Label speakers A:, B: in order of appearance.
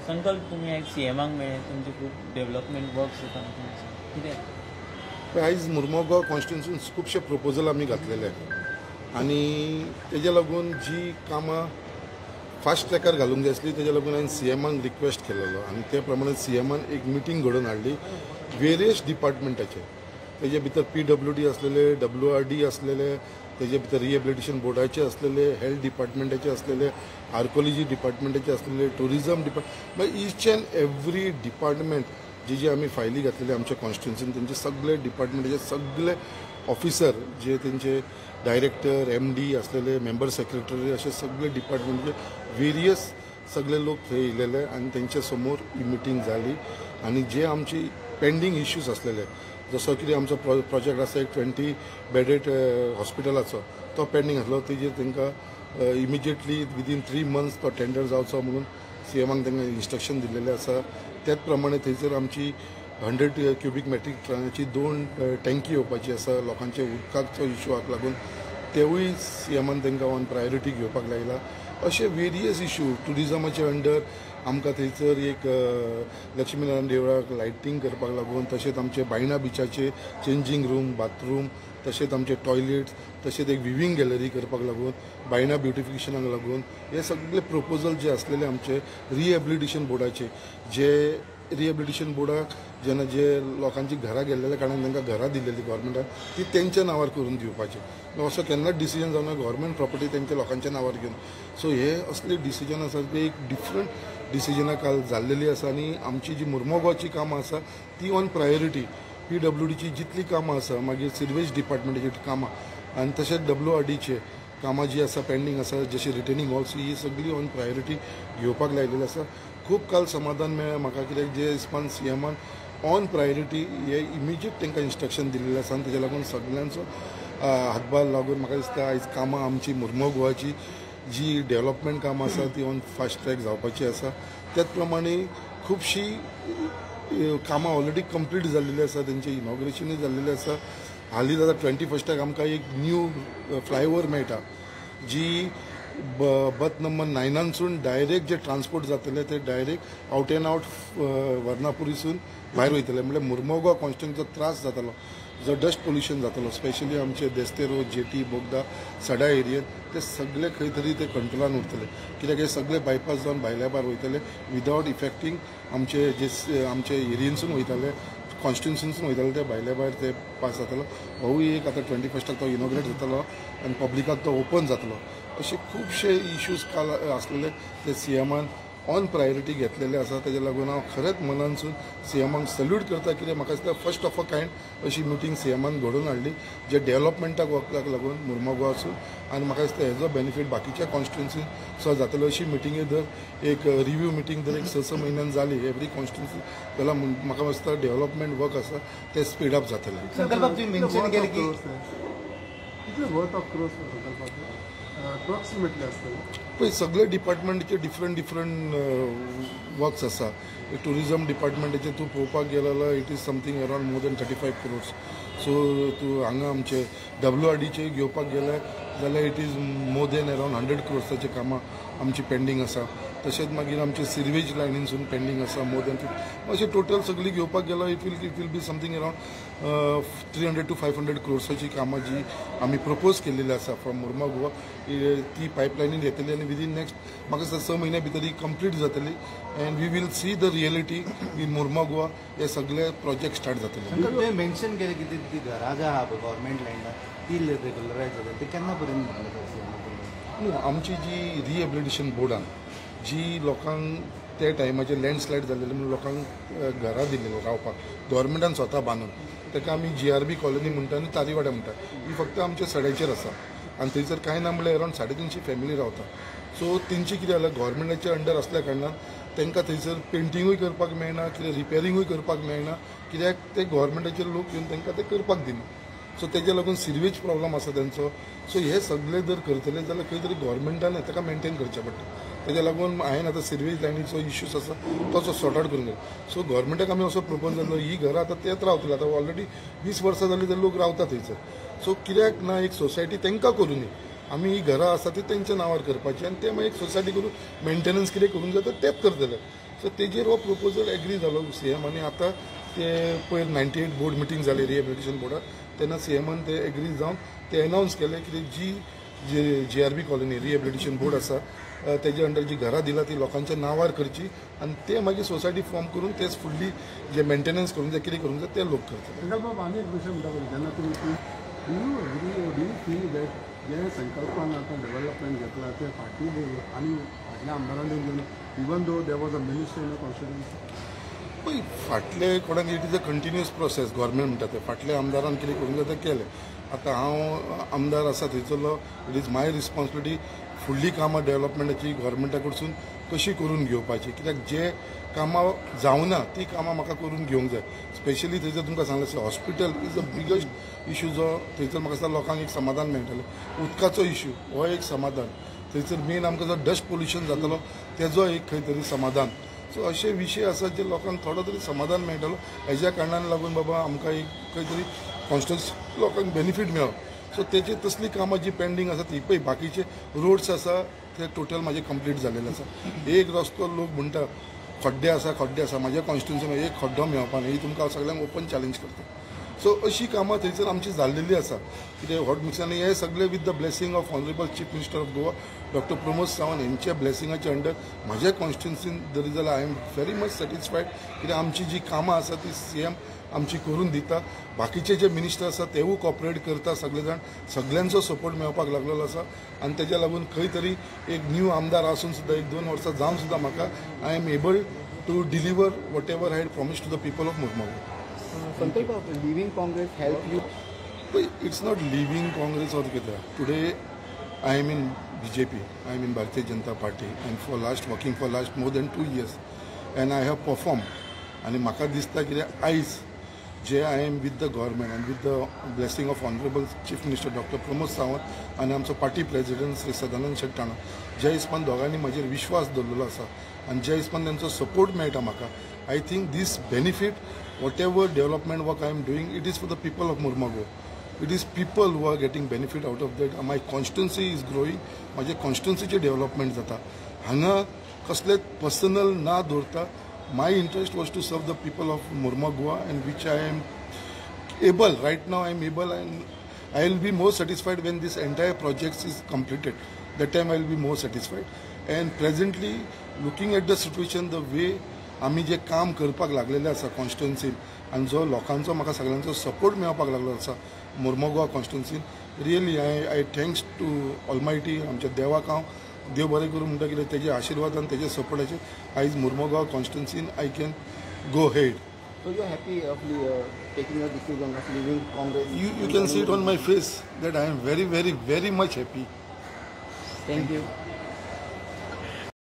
A: संकल्प तुम्ही एक सीएमाक मेळ्ळे तुमचे खूप डेव्हलपमेंट वर्क्स जाता कितें
B: आयज मुर्मगांव गोवा कॉन्स्टिट्युन्सीन खुबशे प्रपोजल आमी घातलेले आनी तेजे लागून जी कामां फास्ट ट्रॅकार घालूंक जाय आसली तेजे लागून हांवें सीएमान रिक्वेस्ट केलेलो आनी ते प्रमाणे सीएमान एक मिटींग घडोवन हाडली वेरियस डिपार्टमेंटाचे तेजे भितर PWD असलेले WRD असलेले तेजे भितर रिहेबिलिटेशन बोर्डाचे असलेले हेल्थ डिपार्टमेंटाचे असलेले आर्कोलॉजी डिपार्टमेंटाचे असलेले tourism department each and every department जी आमी फायली घातलेली आमच्या कॉन्स्टिट्युन्सीन तेंचे सगळे डिपार्टमेंटाचे सगळे ऑफिसर जे तेंचे डायरेक्टर MD असलेले मेंबर सेक्रेटरी असे सगळे डिपार्टमेंटाचे वेरियस सगळे लोक थंय येयलेले आनी तेंच्या समोर ही मिटींग जाली आनी जे आमची पेंडींग इश्यूज असलेले जसो कितें आमचो प्रोजेक्ट आसा एक 20 बेडेड हॉस्पिटलाचो तो पेंडींग आसलो तेजेर तांकां इमिजिएटली विदीन 3 मंथ्स तो टेंडर जावचो म्हणून सीएमाक तांकां इन्स्ट्रक्शन दिल्लेले आसा त्याच प्रमाणे थंयसर आमची 100 क्युबिक मेट्रीक टनाची 2 टँकी येवपाची आसा लोकांचे उदकाचो इश्यूक लागून तेवूय सीएमान तांकां ऑन प्रायोरिटी घेवपाक लायला अशे वेरियस इश्यू टुरिझमाचे अंडर आमकां थंयसर एक लक्ष्मीनारायण देवळाक लायटिंग करपाक लागून तशेंच आमचे बायणा बिचाचे चेंजींग रूम बाथरूम तशेंच आमचे टॉयलेट्स तशेंच एक विविंग गॅलरी करपाक लागून बायणा ब्युटिफिकेशनाक लागून हे सगळे प्रपोजल जे आसलेले आमचे रिहेबिलिटेशन बोर्डाचे जे रिहेबिलिटेशन बोर्डाक जेन्ना जे लोकांची घरां गेल्लेल्या कारणान तांकां घरां दिल्लेली गोवोरमेंटान ती तेंच्या नांवार करून दिवपाची असो केन्नाच डिसिजन जावना गोवोरमेंट प्रॉपर्टी तेंच्या लोकांच्या नांवार घेवन सो हे असले डिसिजन आसा ते एक डिफरंट डिसिजनां काल जाल्लेली आसा आनी आमची जी मुर्मगांवची कामां आसा ती ऑन प्रायोरिटी PWDची जितली कामां आसा मागीर सिर्वेज डिपार्टमेंटाची कामां आनी तशेंच WRDचे कामां जी आसा पेंडींग आसा जशी रिटेनिंग वॉल्स ही सगळी ऑन प्रायोरिटी घेवपाक लायलेली आसा खूब काल समाधान मेळ्ळें म्हाका कित्याक जे हिसपान सीएमान ऑन प्रायोरिटी हे इमिजिएट तांकां इन्स्ट्रक्शन दिल्लें आसा आनी तेज्या लागून सगळ्यांचो हातभार लागून म्हाका दिसता आयज कामां आमची मुर्मगांवाची जी डेव्हलपमेंट कामां आसा ती ऑन फास्ट ट्रॅक जावपाची आसा त्याच प्रमाणे खुबशीं कामां ऑलरेडी कंप्लीट जाल्लेली आसा तेंचें इनॉग्रेशनूय जाल्लेलें आसा हालींच आतां 21st आमकां एक न्यू फ्लायओवर मेळटा जी बथ नंबर 9 डायरेक्ट जे ट्रान्सपोर्ट जातले ते डायरेक्ट आउट एंड आउट वर्नापुरीसून भायर वयतले म्हणजे मुर्मगांव कॉन्स्टिट्युन्सीचो त्रास जातालो जो डस्ट पोल्युशन जातालो स्पेशली आमचे देस्ते रोड जेटी बोगदा सडा एरियेत ते सगळे खंय तरी ते कंट्रोलान उरतले कित्याक हे सगळे बायपास जावन भायल्या भायर वयतले विदाउट इफेक्टींग आमचे जे आमचे एरियेनसून वयताले कॉन्स्टिट्युन्सीनसून वयताले ते भायल्या भायर ते पास जातालो होवूय एक आतां 21st तो इनॉग्रेट जातालो आनी पब्लिकाक तो ओपन जातलो असे खुबशे इश्यूज काल आसलेले ते सीएमान ऑन प्रायोरिटी घेतलेले आसा तेज्या लागून हांव खरेंच मनानसून सीएमाक सल्यूट करता कित्याक म्हाका दिसता फर्स्ट ऑफ अ कायंड अशी मिटींग सीएमान घडोवन हाडली जे डेव्हलपमेंटाक वखदाक लागून मुर्मगांवासून आनी म्हाका दिसता हेजो बेनिफीट बाकीच्या कॉन्स्टिट्युन्सीन सुद्दां जातलो अशी मिटींगे जर एक रिव्यू मिटींग जर एक 6 म्हयन्यान जाली एवरी कॉन्स्टिट्युन्सी जाल्यार म्हाका दिसता डेव्हलपमेंट वर्क आसा ते स्पीड अप जातले
A: संकल्प तुम्ही मेन्शन केले की
B: पळय सगळे डिपार्टमेंटाचे डिफरंट वर्क्स आसा टुरिझम डिपार्टमेंटाचे तूं पळोवपाक गेलो जाल्यार it is something around more than 35 crores so तूं हांगा आमचे WRDचे घेवपाक गेले जाल्यार it is more than around 100 crores कामां आमची पेंडींग आसा तशेंच मागीर आमचे सिर्वेज लायनीनसून पेंडींग आसा मोर दॅन 50 अशें टोटल सगळी घेवपाक गेलो it will be something around 300 to 500 crores कामां जी आमी प्रपोज केल्लेली आसा फ्रॉम मुर्मगांव ती पायपलायनीन येतली आनी विदीन नेक्स्ट म्हाका दिसता 6 म्हयन्या भितर ही कंप्लीट जातली and we will see the reality in Mormugao हे सगळे प्रोजेक्ट स्टार्ट जातले
A: तुवें मेन्शन केलें की ती घरां जी आहा गव्हर्मेंट लँडार ती रेग्युलरायज जाता ती केन्ना पर्यंत
B: आमची जी रिहेबिलिटेशन बोर्डान जी लोकांक त्या टायमाचेर लँडस्लायड जाल्लेले म्हणून लोकांक घरां दिल्लेले रावपाक गव्हर्मेंटान स्वता बांदून ताका आमी GRB कॉलनी म्हणटा आनी तारीवाड्या म्हणटा ही फक्त आमच्या सड्याचेर आसा आनी थंयसर कांय ना म्हणल्यार अरावंड 350 फॅमिली रावता सो तेंची कितें जाल्यार गव्हर्मेंटाच्या अंडर आसल्या कारणान तांकां थंयसर पेंटिंगूय करपाक मेळना कितें रिपेरिंगूय करपाक मेळना कित्याक ते गव्हर्मेंटाचे लोक येवन तांकां ते करपाक दिना सो तेज्या लागून सिर्वेज प्रॉब्लम आसा तेंचो सो हे सगळे जर करतले जाल्यार खंय तरी गव्हर्मेंटान ताका मेंटेन करचें पडटा तेज्या लागून हांवें आतां सिर्वेज लायनीचो इश्यूज आसा तो सॉर्ट आवट करूंक जाय सो गव्हर्मेंटाक आमी असो प्रपोज जाल्लो ही घरां आतां तेच रावतले आतां ऑलरेडी 20 वर्सां जालीं ते लोक रावता थंयसर सो कित्याक ना एक सोसायटी तांकां करूं न्ही आमी ही घरां आसा ती तेंच्या नांवार करपाची आनी ते मागीर एक सोसायटी करून मेंटेनन्स कितें करूंक जाता तेंच करतले सो तेजेर हो प्रपोजल एग्री जालो CM आनी आतां ते पयर 98 बोर्ड मिटींग जाली रिहेबिलिटेशन बोर्डात तेन्ना CMन ते एग्री जावन ते अनावन्स केले की जी JRB कॉलनी रिहेबिलिटेशन बोर्ड आसा तेजे अंडर जी घरां दिला ती लोकांच्या नांवार करची आनी ते मागीर सोसायटी फॉर्म करून तेच फुडली जे मेंटेनन्स करूंक जाय कितें करूंक जाय ते लोक करतले.
C: बाबा आनी एक विशय म्हणटा पळय जेन्ना तुमी डू यू फील दॅट जे संकल्पान आतां डेव्हलपमेंट घेतला ते फाटी आनी फाटल्या आमदारांनी घेवन even though there was a minister in constituency
B: पळय फाटले कोणाक it is a continuous process government म्हणटा ते फाटल्या आमदारान कितें करूंक जाय तें केलें. आतां हांव आमदार आसा थंयसरलो इट इज माय रिस्पॉन्सिबिलिटी फुडली कामां डेव्हलपमेंटाची गव्हर्मेंटा कडसून कशी करून घेवपाची कित्याक जे कामां जावना ती कामां म्हाका करून घेवंक जाय. स्पेशली थंयसर तुमकां सांगलें hospital is the biggest issue जो थंयसर म्हाका दिसता लोकांक एक समाधान मेळटलें. उदकाचो इशू हो एक समाधान थंयसर मेन आमकां जो डस्ट पोल्युशन जातालो तेजो एक खंय तरी समाधान. सो असे विशय आसात जे लोकांक थोडो तरी समाधान मेळटलो हेज्या कारणान लागून बाबा आमकां एक खंय तरी कॉन्स्टिट्युएन्सी लोकांक बेनिफीट मेळो. सो तेची तसली कामां जी पेंडींग आसा ती पळय बाकीचे रोड्स आसा ते टोटल म्हाजे कंप्लीट जाल्लेले आसा. एक रस्तो लोक म्हणटा खड्डे आसा म्हाज्या कॉन्स्टिट्युएन्सीन एक खड्डो मेळपा ना ही तुमकां सगळ्यांक ओपन चॅलेंज करता. सो अशी कामां थंयसर आमची जाल्लेली आसा कितें हॉट मिक्स आनी हे सगळे with the blessing of honourable chief minister of Goa doctor Pramod Sawant यांच्या ब्लेसिंगाच्या अंडर म्हाज्या कॉन्स्टिट्युएन्सीन जरी जाल्यार I am very much satisfied कित्याक आमची जी कामां आसा ती CM आमची करून दिता. बाकीचे जे मिनिस्टर आसा तेवूय कॉपरेट करता सगळे जाण सगळ्यांचो सपोर्ट मेळपाक लागलेलो आसा आनी तेज्या लागून खंय तरी एक न्यू आमदार आसून सुद्दां 1-2 वर्सां जावन सुद्दां म्हाका I am able to deliver whatever I had promised to the people of Mormugao.
D: Sankalp of leaving Congress help you
B: it's not leaving Congress or कितें today I am in BJP, I am in Bharatiya Janata Party and working for last more than 2 years and I have performed आणि म्हाका दिसता कितें आयज जे I am with the government and with the blessing of honourable chief minister doctor Pramod Sawant आनी आमचो party president Shri Sadanand शेट्टाणा ज्या हिसपान दोगांनी म्हजेर विश्वास दवरलेलो आसा आनी ज्या हिसपान तांचो सपोर्ट मेळटा म्हाका I think this benefit whatever development work I am doing it is for the people of Mormugao. It is people who are getting benefit out of that. My constituency is growing. माझे कॉन्स्टिट्युन्सीचे development जाता. हांगा कसले personal ना दवरता. My interest was to serve the people of Mormugao and which I am able right now. I am able and I will be more satisfied when this entire project is completed. That time I will be more satisfied. And presently looking at the situation, the way आम्ही जे काम करपाक लागलेले आसा कॉन्स्टिट्युन्सीन आनी जो लोकांचो म्हाका सगळ्यांचो सपोर्ट मेळपाक लागलो आसा मुर्मुगांव कॉन्स्टिट्युन्सीन really I thanks to almighty आमच्या देवाक हांव देव बरें करूं म्हणटा कितें तेजे आशिर्वादान तेजे सपोर्टाचेर आयज मुर्मुगांव कॉन्स्टिट्युन्सीन I can go head.
D: So you're happy of taking a decision of leaving Congress?
B: You can see it on my face that I am very, very, very much happy.
D: Thank you.